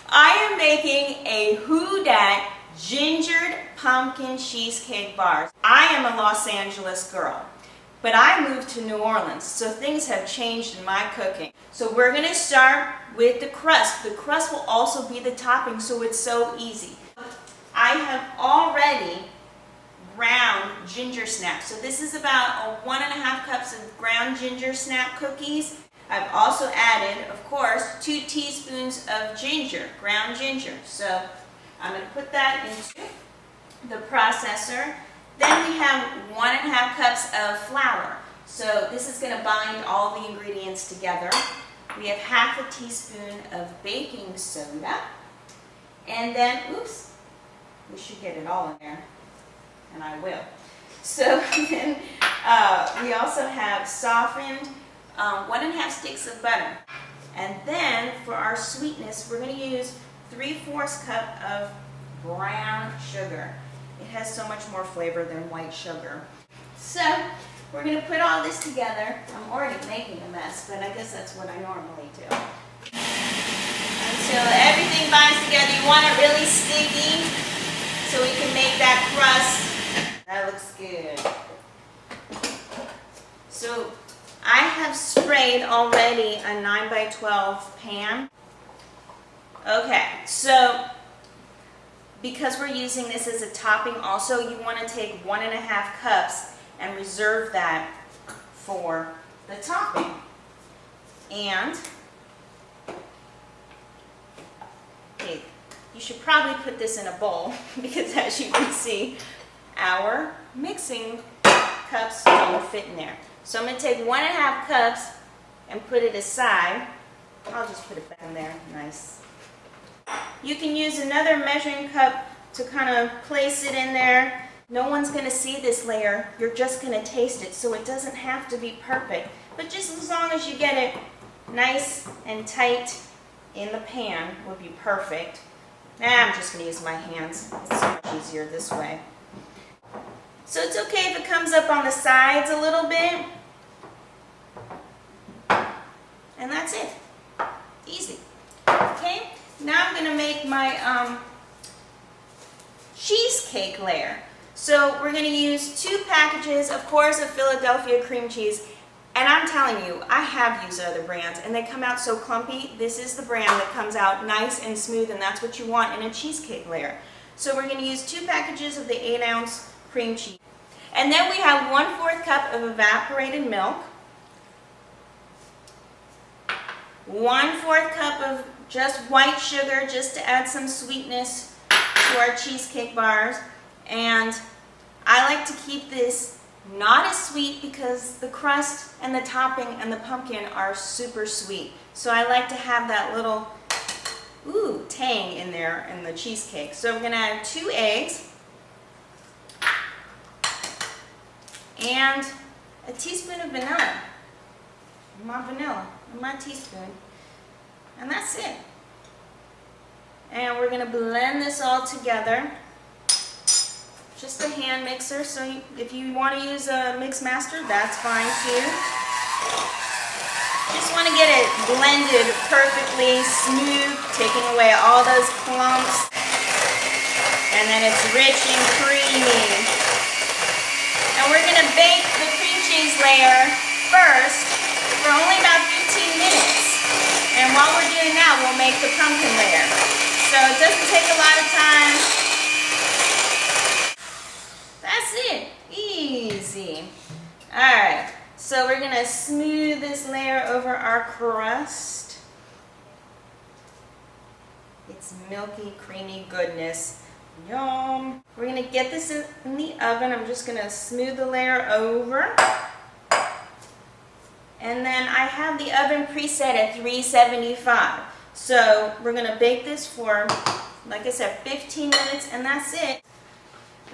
I am making a Who Dat gingered pumpkin cheesecake bars. I am a Los Angeles girl, but I moved to New Orleans, so things have changed in my cooking. So we're going to start with the crust. The crust will also be the topping, so it's so easy. I have already ground ginger snaps. So this is about 1.5 cups of ground ginger snap cookies. I've also added, of course, 2 teaspoons of ginger, ground ginger. So I'm going to put that into the processor. Then we have 1.5 cups of flour. So this is going to bind all the ingredients together. We have 1/2 teaspoon of baking soda. And then, oops, we should get it all in there. And I will. So then we also have softened 1.5 sticks of butter. And then for our sweetness, we're going to use 3/4 cup of brown sugar. It has so much more flavor than white sugar. So we're going to put all this together. I'm already making a mess, but I guess that's what I normally do. Until everything binds together, you want it really sticky so we can make that crust. That looks good. So I have sprayed already a 9x12 pan. Okay, so because we're using this as a topping also, you want to take 1.5 cups and reserve that for the topping. And okay, you should probably put this in a bowl because as you can see, our mixing cups don't fit in there. So I'm going to take 1.5 cups and put it aside. I'll just put it back in there. Nice. You can use another measuring cup to kind of place it in there. No one's going to see this layer. You're just going to taste it, so it doesn't have to be perfect. But just as long as you get it nice and tight in the pan would be perfect. Now I'm just going to use my hands. It's so much easier this way. So it's okay if it comes up on the sides a little bit. And that's it. Easy. Okay, now I'm going to make my cheesecake layer. So we're going to use 2 packages, of course, of Philadelphia cream cheese. And I'm telling you, I have used other brands and they come out so clumpy. This is the brand that comes out nice and smooth, and that's what you want in a cheesecake layer. So we're going to use 2 packages of the 8-ounce cream cheese. And then we have 1/4 cup of evaporated milk, 1/4 cup of just white sugar just to add some sweetness to our cheesecake bars. And I like to keep this not as sweet because the crust and the topping and the pumpkin are super sweet. So I like to have that little tang in there in the cheesecake. So we're going to add 2 eggs. And a teaspoon of vanilla. My teaspoon. And that's it. And we're going to blend this all together. Just a hand mixer, so if you want to use a mix master, that's fine too. Just want to get it blended perfectly smooth, taking away all those clumps. And then it's rich and creamy. And we're going to bake the cream cheese layer first for only about 15 minutes. And while we're doing that, we'll make the pumpkin layer. So it doesn't take a lot of time. That's it. Easy. Alright, so we're going to smooth this layer over our crust. It's milky, creamy goodness. Yum. We're going to get this in the oven. I'm just going to smooth the layer over. And then I have the oven preset at 375. So we're going to bake this for, like I said, 15 minutes, and that's it.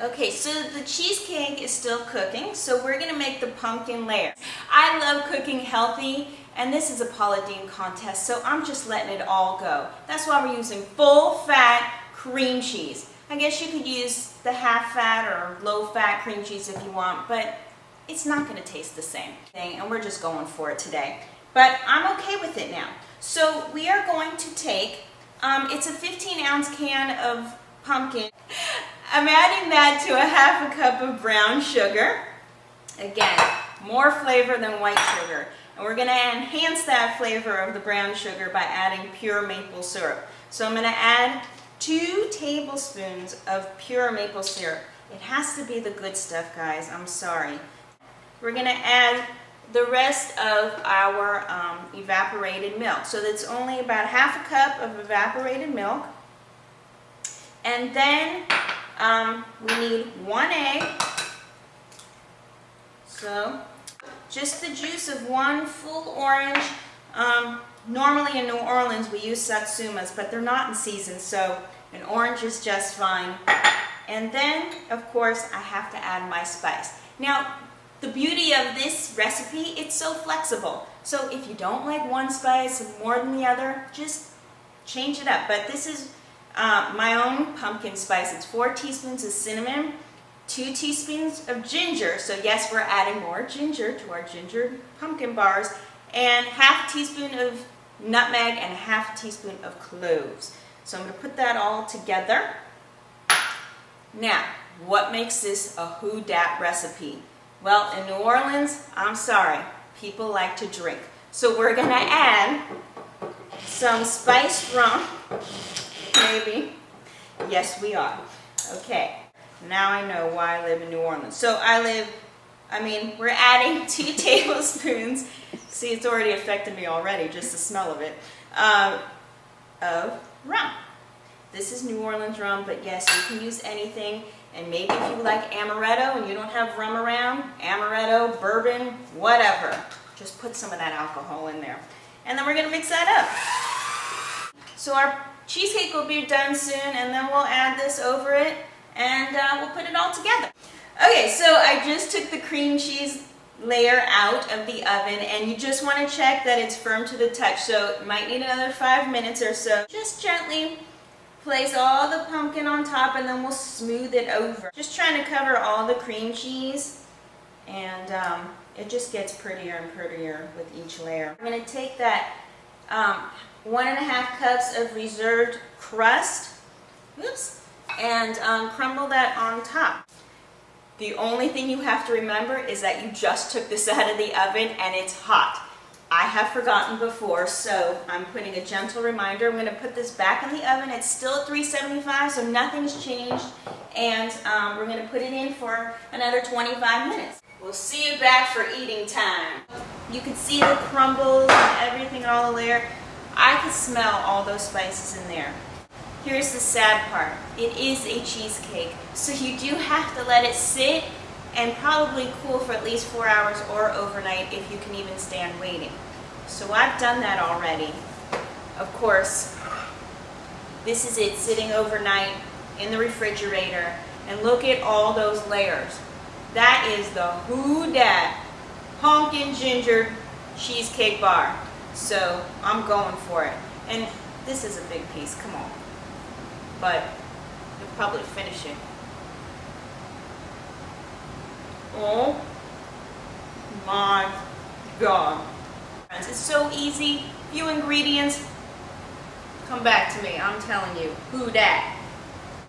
Okay, so the cheesecake is still cooking, so we're going to make the pumpkin layer. I love cooking healthy, and this is a Paula Deen contest, so I'm just letting it all go. That's why we're using full-fat cream cheese. I guess you could use the half-fat or low-fat cream cheese if you want, but it's not going to taste the same thing, and we're just going for it today. But I'm okay with it now. So we are going to take It's a 15-ounce can of pumpkin. I'm adding that to a half a cup of brown sugar. Again, more flavor than white sugar. And we're going to enhance that flavor of the brown sugar by adding pure maple syrup. So I'm going to add 2 tablespoons of pure maple syrup. It has to be the good stuff, guys. I'm sorry. We're going to add the rest of our evaporated milk. So that's only about half a cup of evaporated milk. And then we need 1 egg. So just the juice of 1 full orange. Normally in New Orleans we use satsumas, but they're not in season, so an orange is just fine. And then, of course, I have to add my spice. Now, the beauty of this recipe, it's so flexible. So if you don't like one spice more than the other, just change it up. But this is my own pumpkin spice. It's 4 teaspoons of cinnamon, 2 teaspoons of ginger. So yes, we're adding more ginger to our gingered pumpkin bars, and half a teaspoon of nutmeg and half a teaspoon of cloves. So I'm going to put that all together. Now, what makes this a who dat recipe? Well, in New Orleans, I'm sorry, people like to drink. So we're going to add some spiced rum, maybe. Yes, we are. Okay, now I know why I live in New Orleans. So we're adding 2 tablespoons, see, it's already affected me already, just the smell of it, of rum. This is New Orleans rum, but yes, you can use anything. And maybe if you like amaretto and you don't have rum around, amaretto, bourbon, whatever. Just put some of that alcohol in there. And then we're going to mix that up. So our cheesecake will be done soon, and then we'll add this over it, and we'll put it all together. Okay, so I just took the cream cheese layer out of the oven, and you just want to check that it's firm to the touch. So it might need another 5 minutes or so. Just gently place all the pumpkin on top, and then we'll smooth it over. Just trying to cover all the cream cheese, and it just gets prettier and prettier with each layer. I'm going to take that 1½ cups of reserved crust, and crumble that on top. The only thing you have to remember is that you just took this out of the oven and it's hot. I have forgotten before, so I'm putting a gentle reminder. I'm going to put this back in the oven. It's still at 375, so nothing's changed. And we're going to put it in for another 25 minutes. We'll see you back for eating time. You can see the crumbles and everything all the layer. I can smell all those spices in there. Here's the sad part. It is a cheesecake, so you do have to let it sit and probably cool for at least 4 hours or overnight if you can even stand waiting. So I've done that already. Of course, this is it sitting overnight in the refrigerator, and look at all those layers. That is the Who Dat Pumpkin Ginger Cheesecake Bar. So I'm going for it. And this is a big piece, come on. But you'll probably finish it. Oh my God. It's so easy, few ingredients. Come back to me, I'm telling you, who dat?